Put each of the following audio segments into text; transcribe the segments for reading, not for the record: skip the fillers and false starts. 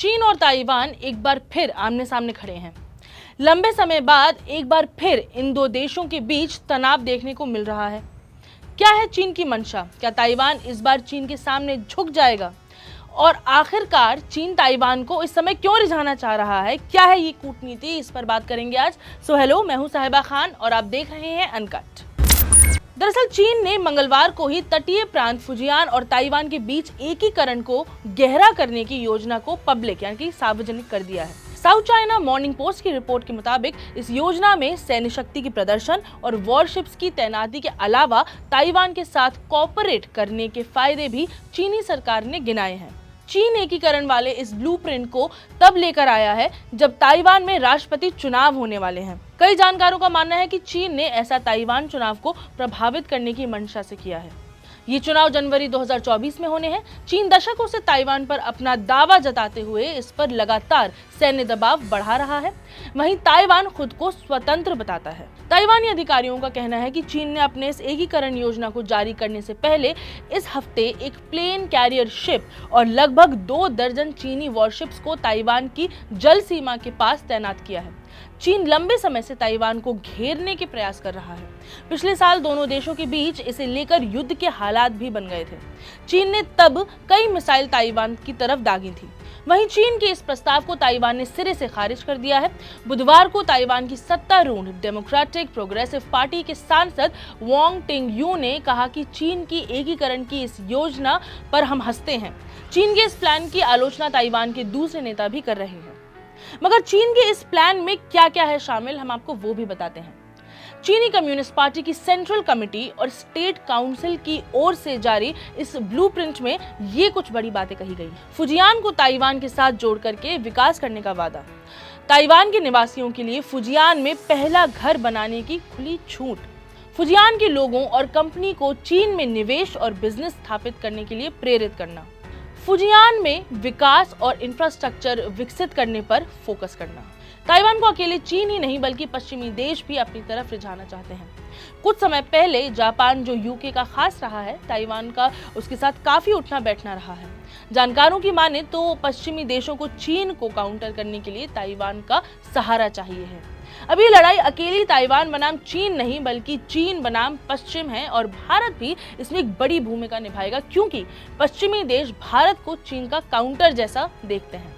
चीन और ताइवान एक बार फिर आमने सामने खड़े हैं। लंबे समय बाद एक बार फिर इन दो देशों के बीच तनाव देखने को मिल रहा है। क्या है चीन की मंशा? क्या ताइवान इस बार चीन के सामने झुक जाएगा? और आखिरकार चीन ताइवान को इस समय क्यों रिझाना चाह रहा है? क्या है ये कूटनीति? इस पर बात करेंगे आज। सो हेलो, मैं हूं साहिबा खान और आप देख रहे हैं अनकट। दरअसल चीन ने मंगलवार को ही तटीय प्रांत फुजियान और ताइवान के बीच एकीकरण को गहरा करने की योजना को पब्लिक यानी कि सार्वजनिक कर दिया है। साउथ चाइना मॉर्निंग पोस्ट की रिपोर्ट के मुताबिक इस योजना में सैन्य शक्ति की प्रदर्शन और वॉरशिप्स की तैनाती के अलावा ताइवान के साथ कोऑपरेट करने के फायदे भी चीनी सरकार ने गिनाए हैं। चीन एकीकरण वाले इस ब्लूप्रिंट को तब लेकर आया है जब ताइवान में राष्ट्रपति चुनाव होने वाले हैं। कई जानकारों का मानना है कि चीन ने ऐसा ताइवान चुनाव को प्रभावित करने की मंशा से किया है। ये चुनाव जनवरी 2024 में होने हैं। चीन दशकों से ताइवान पर अपना दावा जताते हुए इस पर लगातार सैन्य दबाव बढ़ा रहा है। वहीं ताइवान खुद को स्वतंत्र बताता है। ताइवानी अधिकारियों का कहना है कि चीन ने अपने इस एकीकरण योजना को जारी करने से पहले इस हफ्ते एक प्लेन कैरियर शिप और लगभग 2 दर्जन चीनी वॉरशिप्स को ताइवान की जल सीमा के पास तैनात किया है। चीन लंबे समय से ताइवान को घेरने के प्रयास कर रहा है। पिछले साल दोनों देशों के बीच इसे लेकर युद्ध के हालात भी बन गए थे। चीन ने तब कई मिसाइल ताइवान की तरफ दागी थी। वहीं चीन के इस प्रस्ताव को ताइवान ने सिरे से खारिज कर दिया है। बुधवार को ताइवान की सत्तारूढ़ डेमोक्रेटिक प्रोग्रेसिव पार्टी के सांसद वांग टिंगयू ने कहा कि चीन की एकीकरण की इस योजना पर हम हंसते हैं। चीन के इस प्लान की आलोचना ताइवान के दूसरे नेता भी कर रहे हैं। मगर चीन के इस प्लान में क्या क्या है शामिल, हम आपको वो भी बताते हैं। चीनी कम्युनिस्ट पार्टी की सेंट्रल कमेटी और स्टेट काउंसिल की ओर से जारी इस ब्लूप्रिंट में ये कुछ बड़ी बातें कही गई। फुजियान को ताइवान के साथ जोड़ करके विकास करने का वादा, ताइवान के निवासियों के लिए फुजियान में पहला घर बनाने की खुली छूट, फुजियान के लोगों और कंपनी को चीन में निवेश और बिजनेस स्थापित करने के लिए प्रेरित करना, फुजियान में विकास और इंफ्रास्ट्रक्चर विकसित करने पर फोकस करना। ताइवान को अकेले चीन ही नहीं बल्कि पश्चिमी देश भी अपनी तरफ रिझाना चाहते हैं। कुछ समय पहले जापान, जो यूके का खास रहा है, ताइवान का उसके साथ काफी उठना बैठना रहा है। जानकारों की माने तो पश्चिमी देशों को चीन को काउंटर करने के लिए ताइवान का सहारा चाहिए है। अब ये लड़ाई अकेली ताइवान बनाम चीन नहीं बल्कि चीन बनाम पश्चिम है और भारत भी इसमें एक बड़ी भूमिका निभाएगा, क्योंकि पश्चिमी देश भारत को चीन का काउंटर जैसा देखते हैं।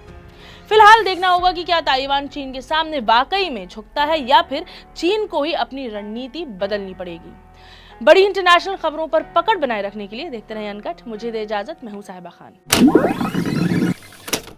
फिलहाल देखना होगा कि क्या ताइवान चीन के सामने वाकई में झुकता है या फिर चीन को ही अपनी रणनीति बदलनी पड़ेगी। बड़ी इंटरनेशनल खबरों पर पकड़ बनाए रखने के लिए देखते रहें अनकट। मुझे दे इजाजत, मैं हूं साहिबा खान।